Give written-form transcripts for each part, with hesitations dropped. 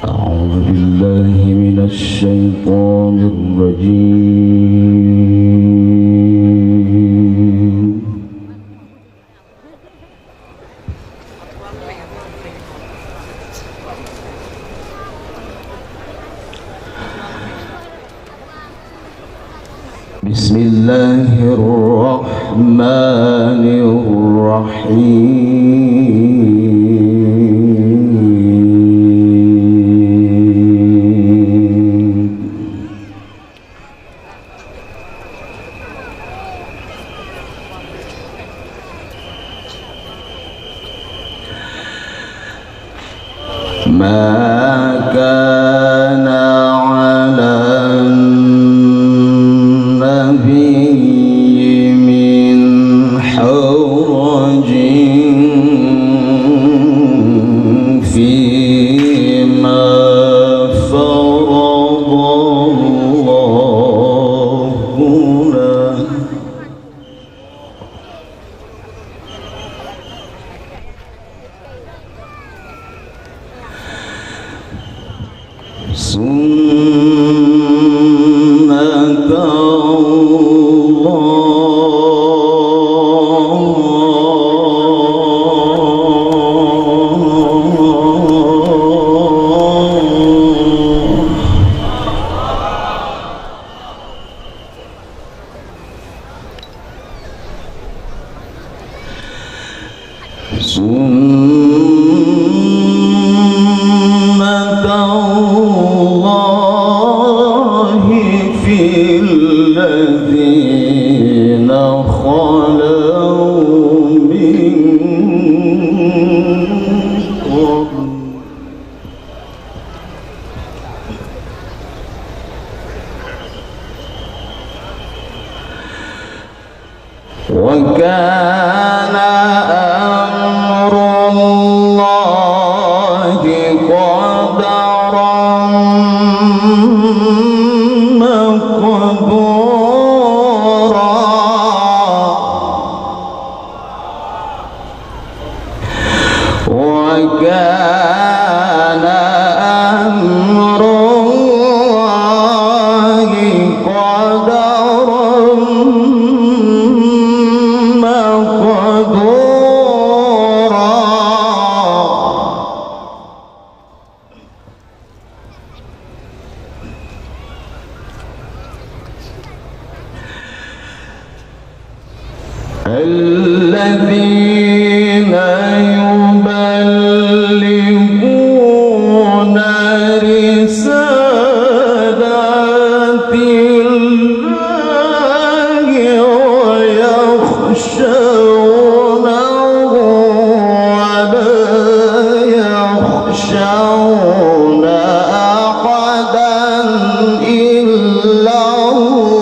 أعوذ بالله من الشيطان الرجيم. بسم الله الرحمن الرحيم. ما كان على النبي من حرج فيما فرض الله له. سنة الله في الذين خلوا من قبل. وكان أمر الله قدرا مقدورا. وكان أمر الله قدرا مقدورا. الذين يبلغون رسالات الله ويخشونه ولا يخشون أحدا إلا الله.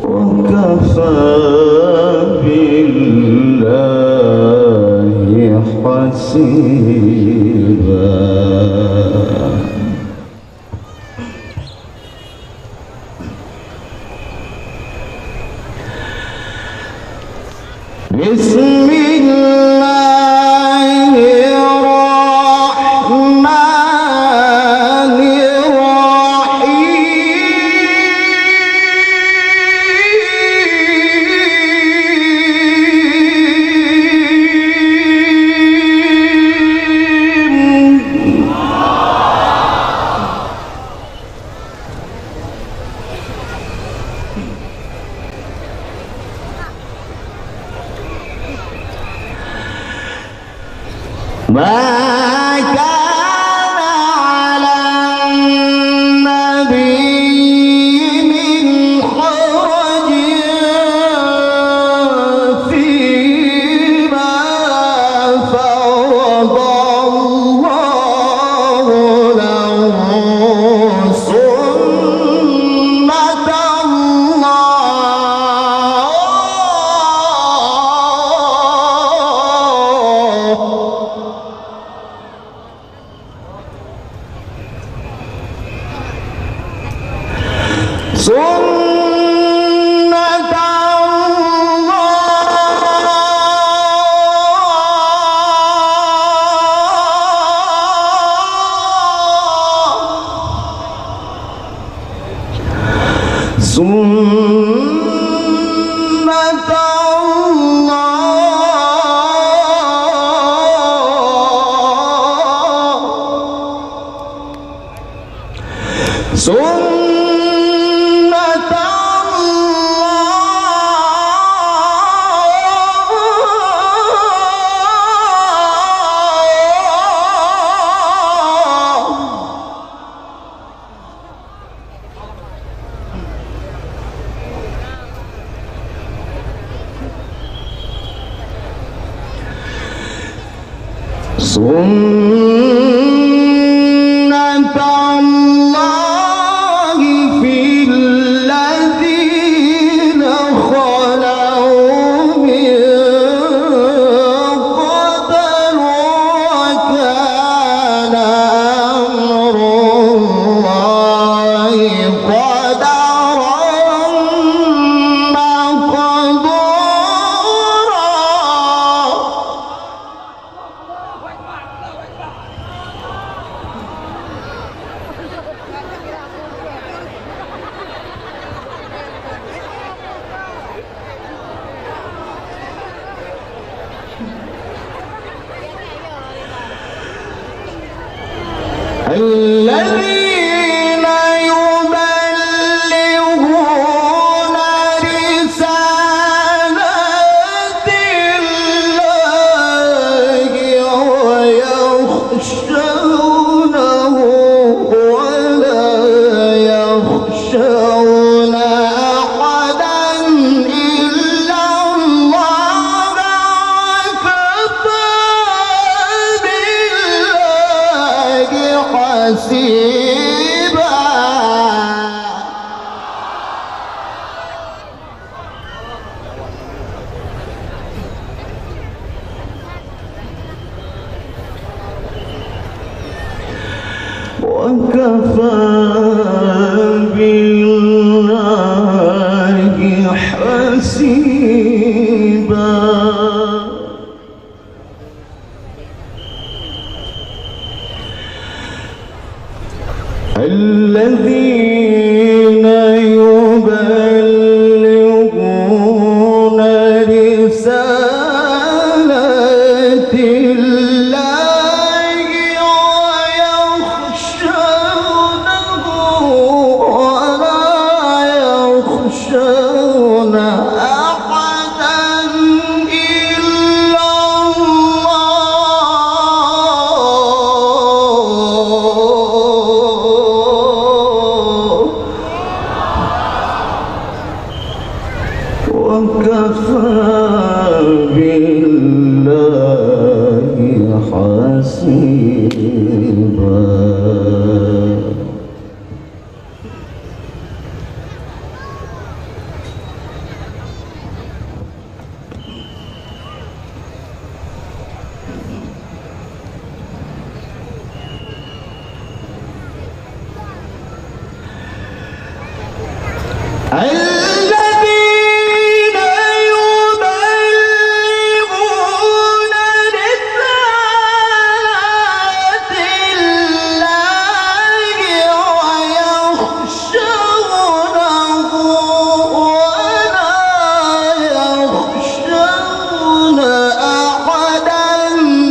وكفى بالله حسيبا. بسم الله الرحمن ما كان على النبي من حرج فيما فرض الله له. سنة الله سنة الله في الذين خلوا من قبل وكان أمر الله قدرا مقدورا. الذين يبلغون رسالات الله ويخشونه ولا يخشون أحدا إلا الله وكفى بالله حسيبا. وكفى بالله حسيبا. الذين يبلغون رسالات الله ويخشونه ولا يخشون أحدا إلا الله وكفى بالله حسيبا. الذين يبلغون رسالات الله ويخشونه ولا يخشون أحدا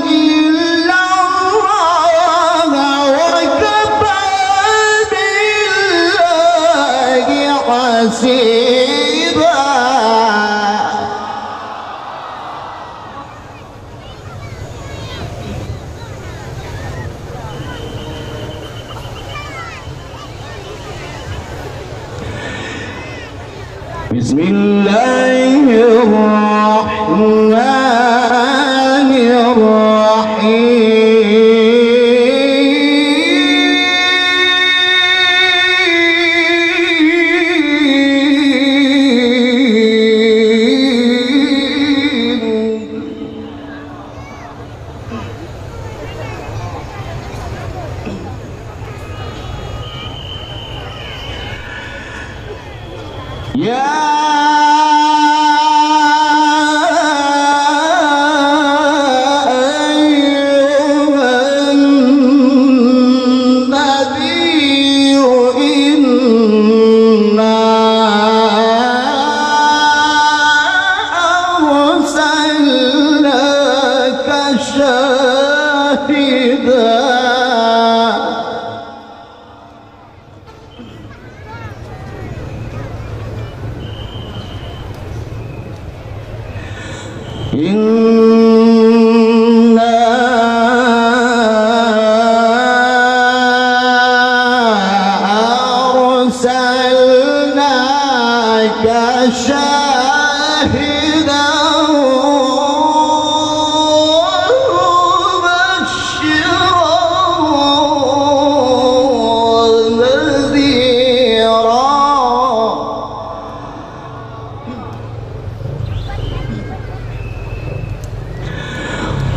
إلا الله وكفى بالله حسيبا. بسم الله الرحمن الرحيم.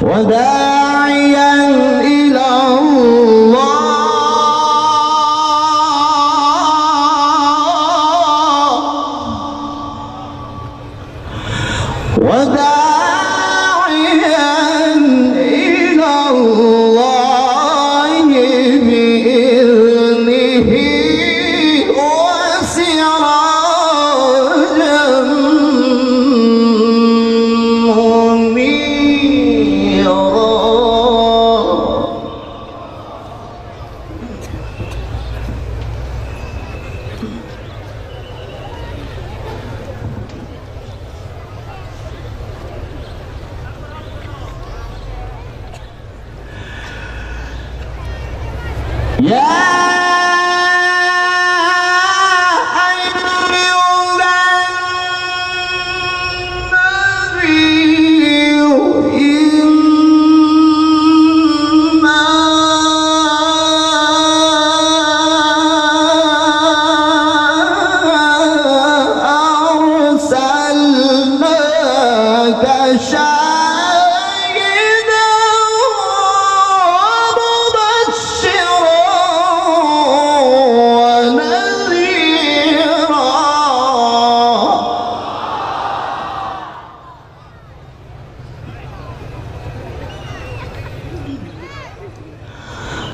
وداعيا إلى الله بإذنه وسراجا منيرا.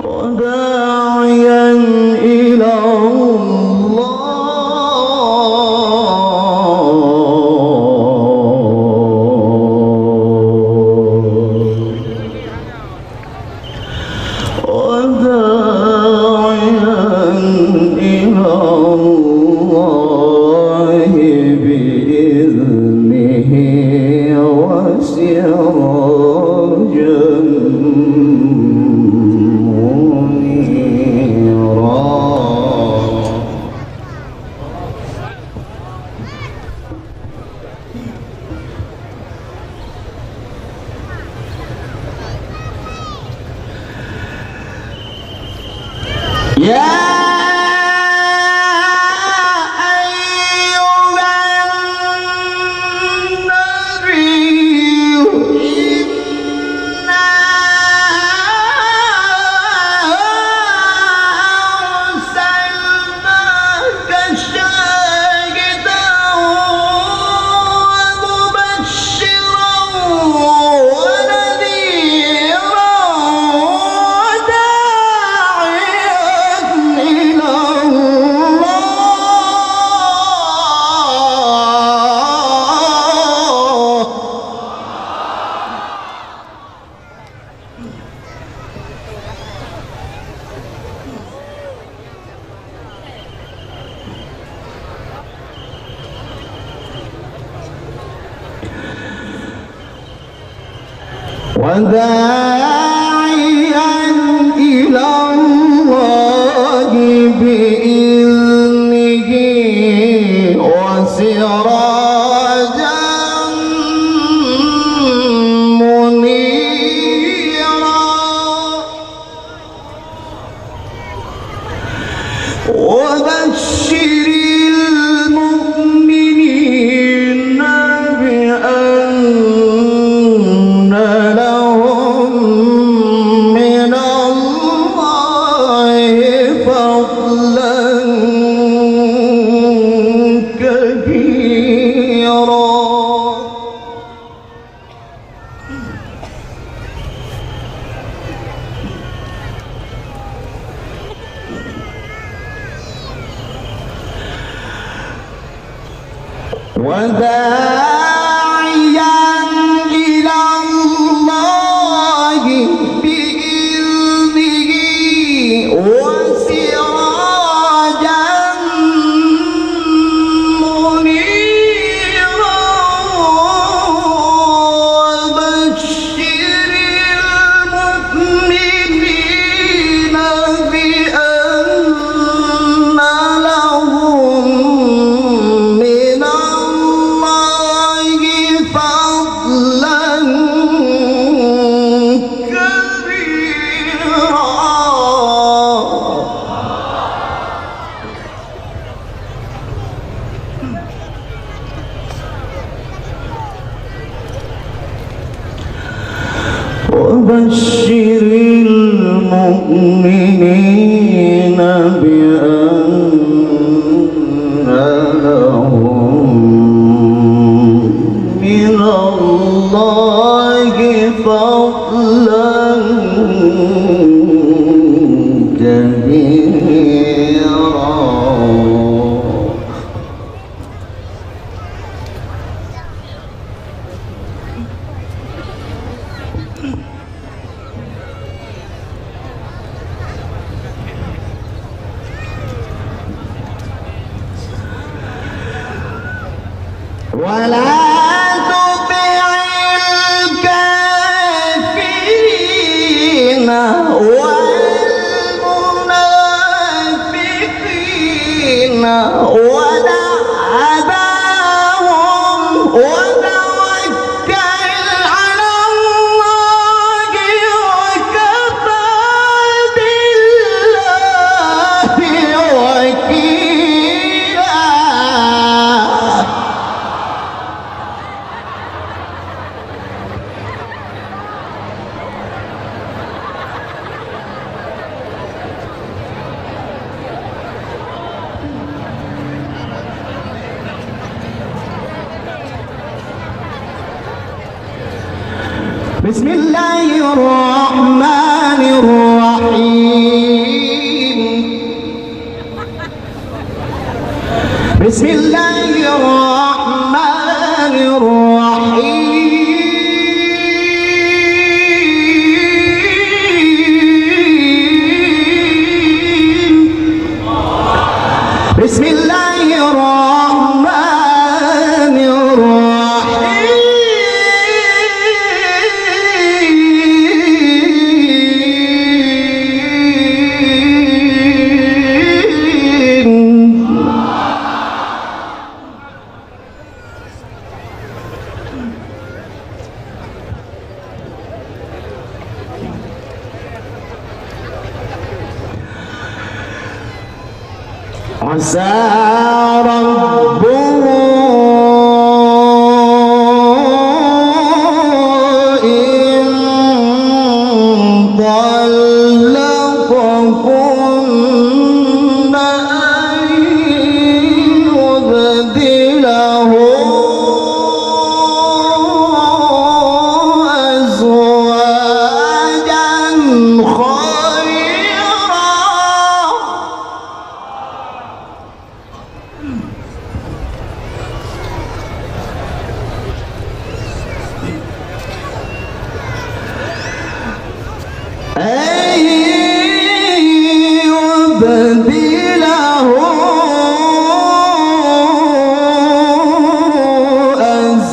وداعيا إلى الله بإذنه وسراجا وداعيا إلى الله بإذنه وسراجا منيرا. وبشر المؤمنين بأن لهم من الله فضلا كبيرا. وداعيا إلى الله بإذنه وسراجا منيرا وبشر المؤمنين بأن لهم من الله فضلا كبيرا. وبشر المؤمنين بأن لهم من الله فضلا كبيرا. ولا تطع الكافرين والمنافقين ودع أذاهم وتوكل على الله وكفى بالله وكيلا. بسم الله الرحمن الرحيم. بسم الله الرحمن الرحيم. بسم الله الرحمن الرحيم. عسى ربه إن طلقكن أن يبدله أزواجا خيرا. أن يبدله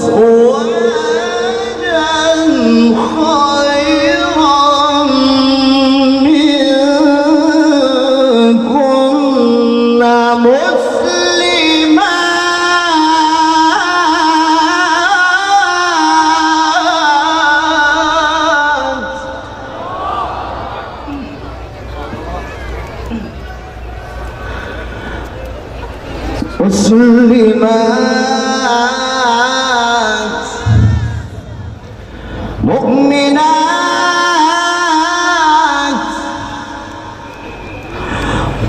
أزواجا خيرا منكن مسلمات مؤمنات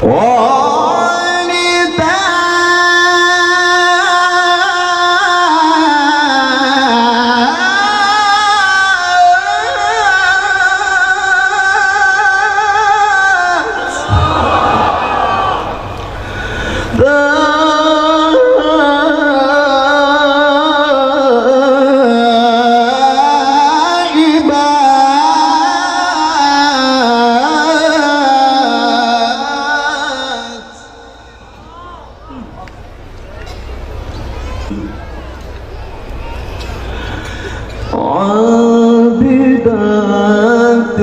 قانتات عابدات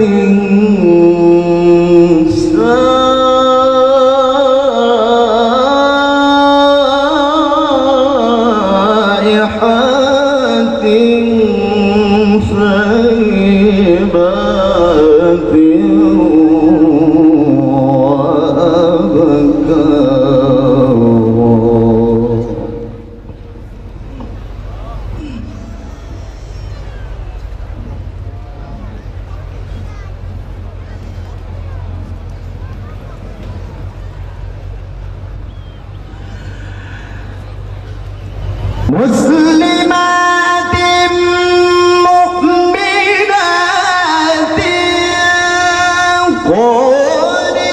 سائحات ثيبات مسلمات مؤمنات قانتات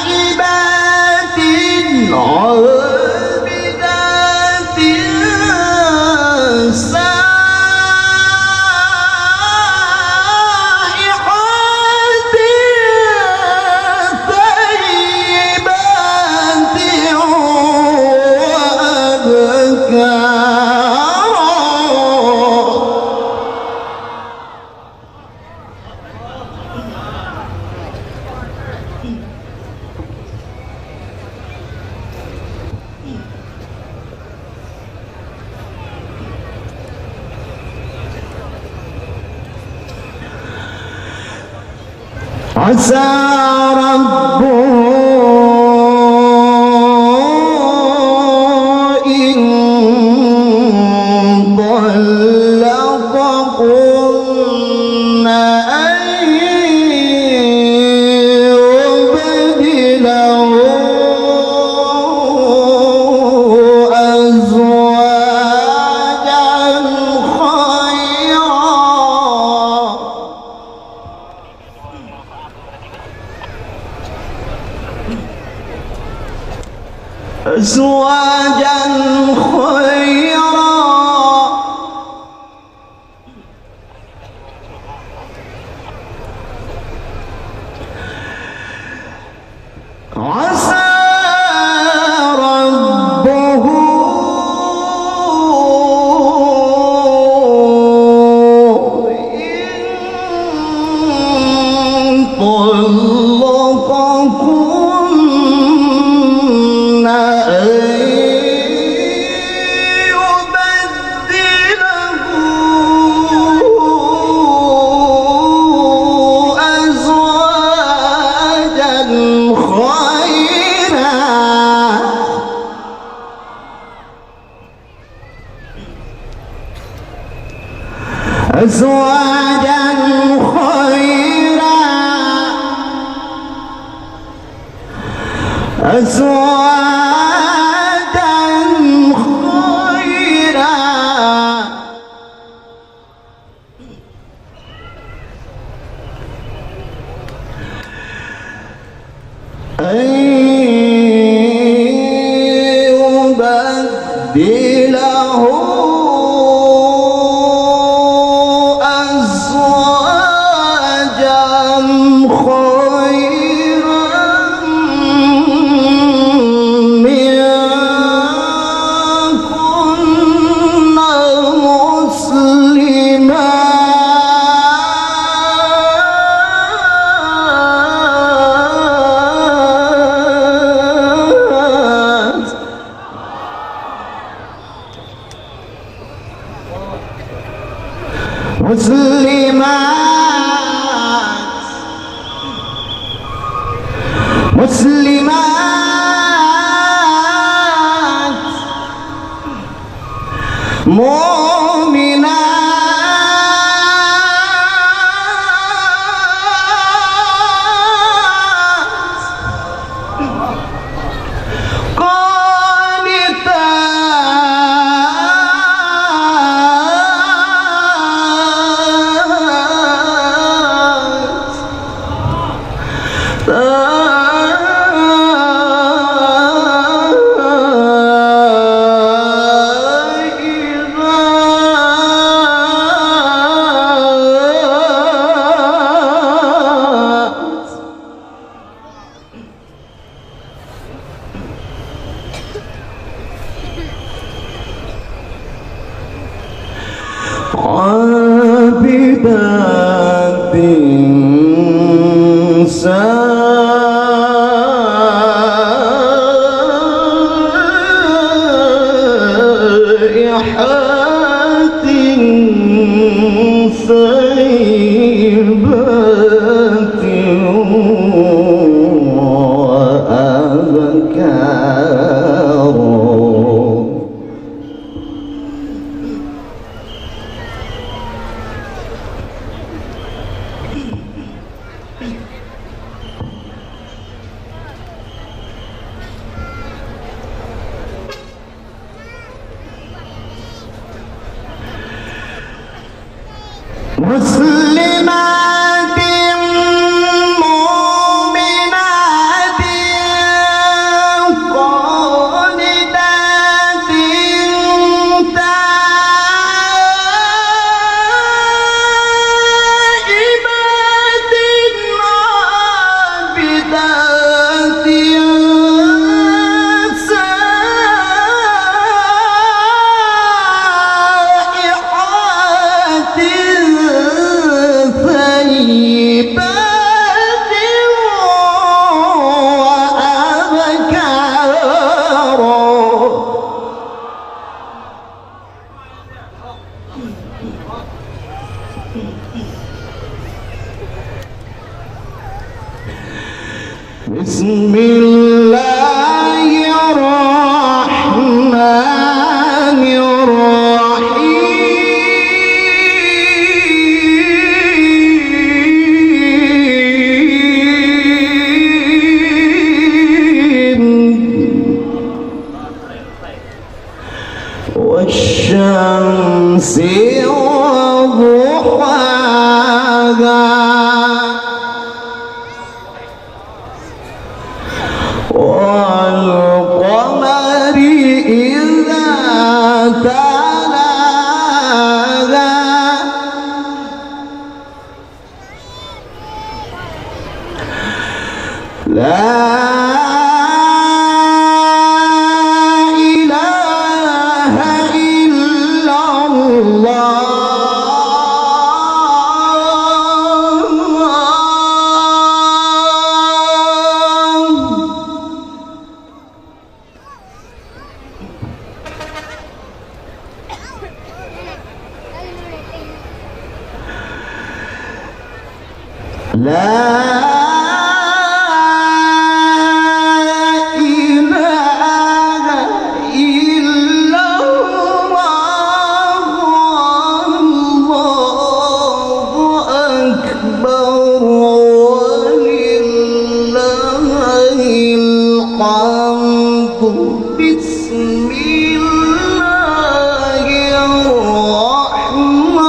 تائبات عابدات عسى ربه إن طلقكن أن يبدله أزواجا خيرا أزواجا خيرا عسى ربه إن طلقكن أن يبدله أزواجا خيرا أزواجا خيرا أزواجا خيرا أن يبدله أزواجا خيرا منكن مسلمات مؤمنات مسلمات مؤمنات قانتات تائبات عابدات سائحات ثيبات وأبكارا. بسم الله الرحمن الرحيم. والشمس وضحاها والقمر إذا تلاها لا إله إلا الله. لا إله إلا الله. الله أكبر ولله الحمد. بسم الله الرحمن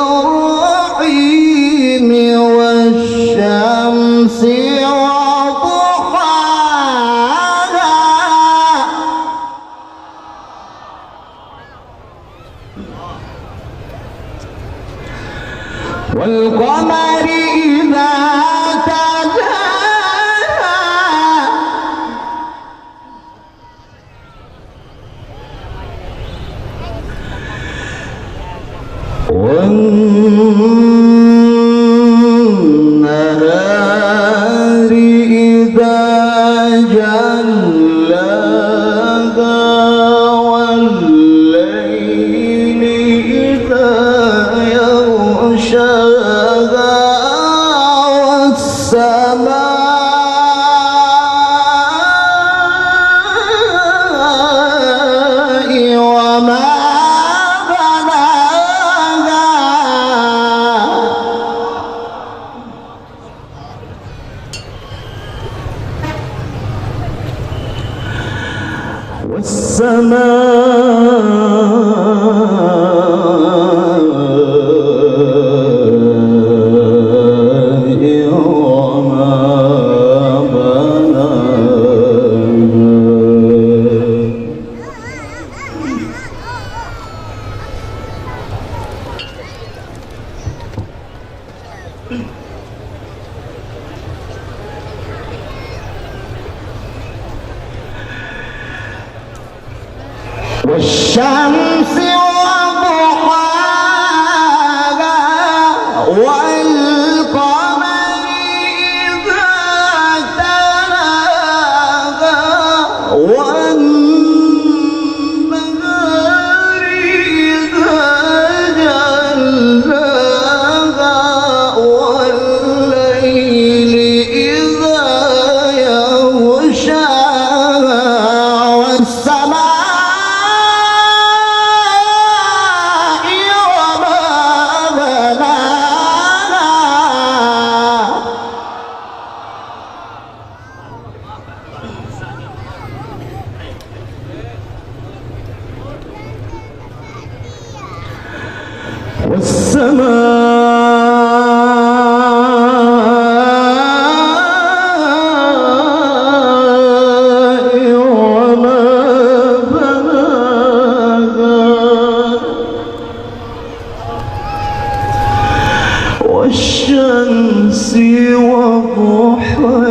الرحيم. والشمس وضحاها والقمر إذا تلاها والنهار إذا جلاها والليل إذا يغشاها والسماء وما بناها والسماء وما بناها والشمس وضحاها والقمر إذا تلاها والنهار إذا جلاها والليل إذا يغشاها والسماء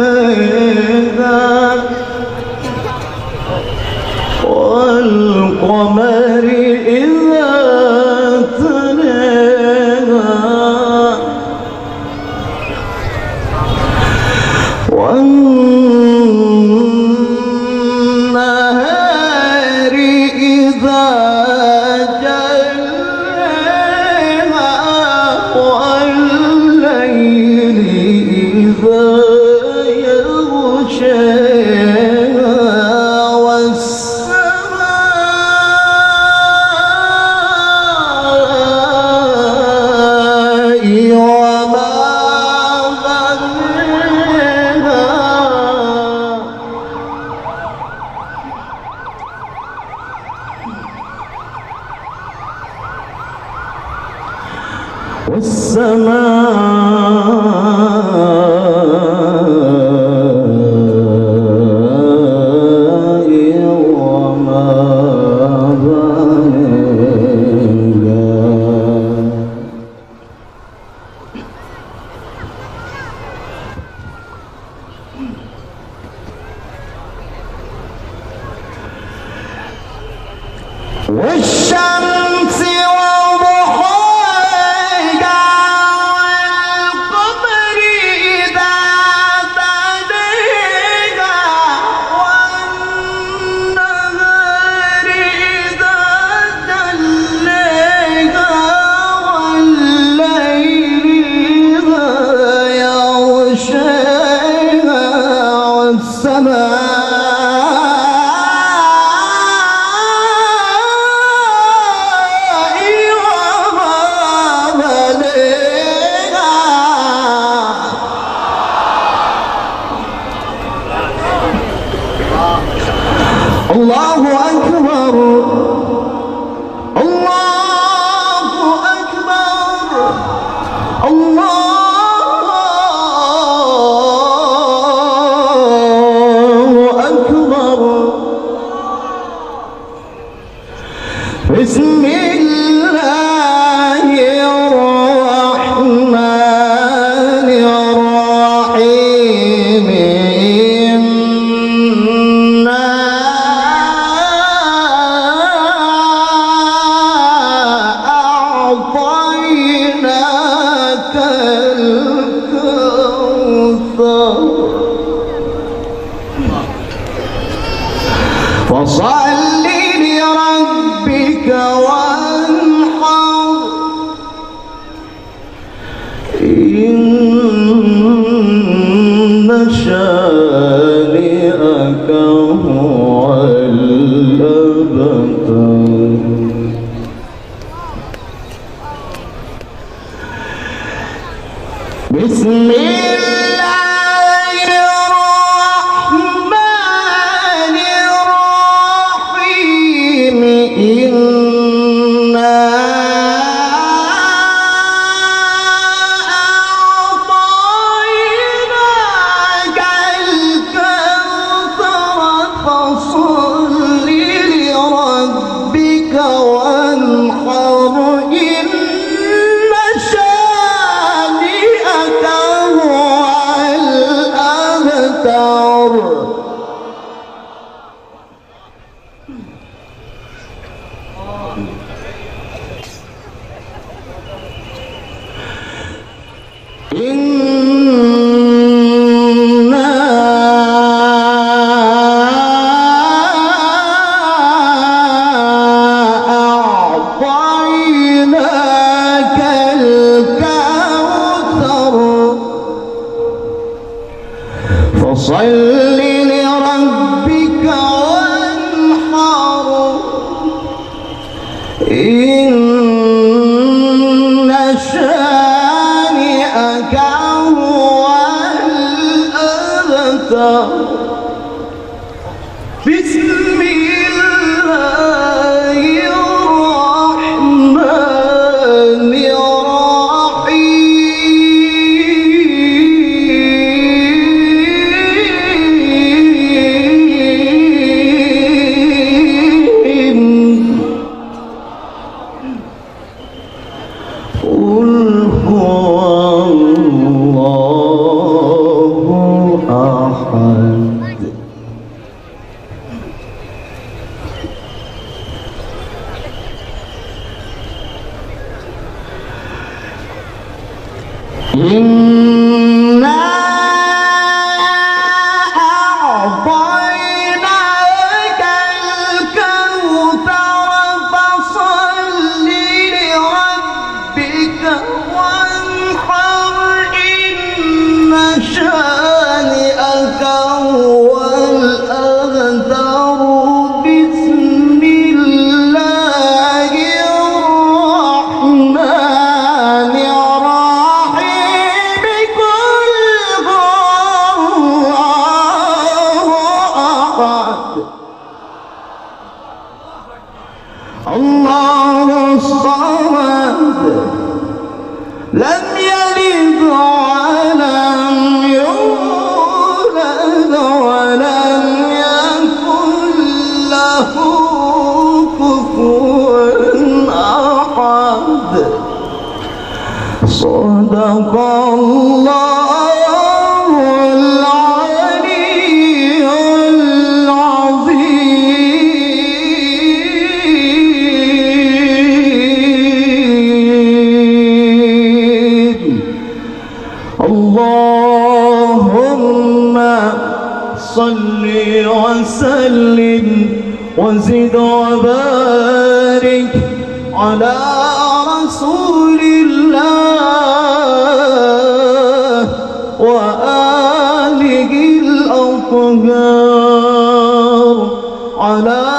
وضحيها والقمر إذا تلاها والنهار إذا جلاها والليل إذا يغشاها والسماء وما بناها والسماء وما بناها والشمس وضحاها والقمر إذا تلاها والنهار إذا جلاها والليل إذا يغشاها والسماء الله أكبر الله أكبر الله أكبر بسم الله الرحمن الرحيم فصل لربك وانحر إن شانئك هو الأبتر بسم الله الرحمن الرحيم إنا أعطيناك الكوثر فصل لربك وانحر إن شانئك هو الأبتر إنا أعطيناك الكوثر فصل لربك وانحر إن شانئك هو الأبتر بسم الله الرحمن الرحيم قل هو الله إنا أعطيناك الكوثر فصل لربك وانحر إن شانئك هو الأبتر بسم الله الرحمن الرحيم قل هو الله الصمد لم يلد ولم يولد ولم يكن له كفوا أحد صدق الله العلي العظيم اللهم صل وسلم وزد وبارك على رسول الله وآله الأطهار على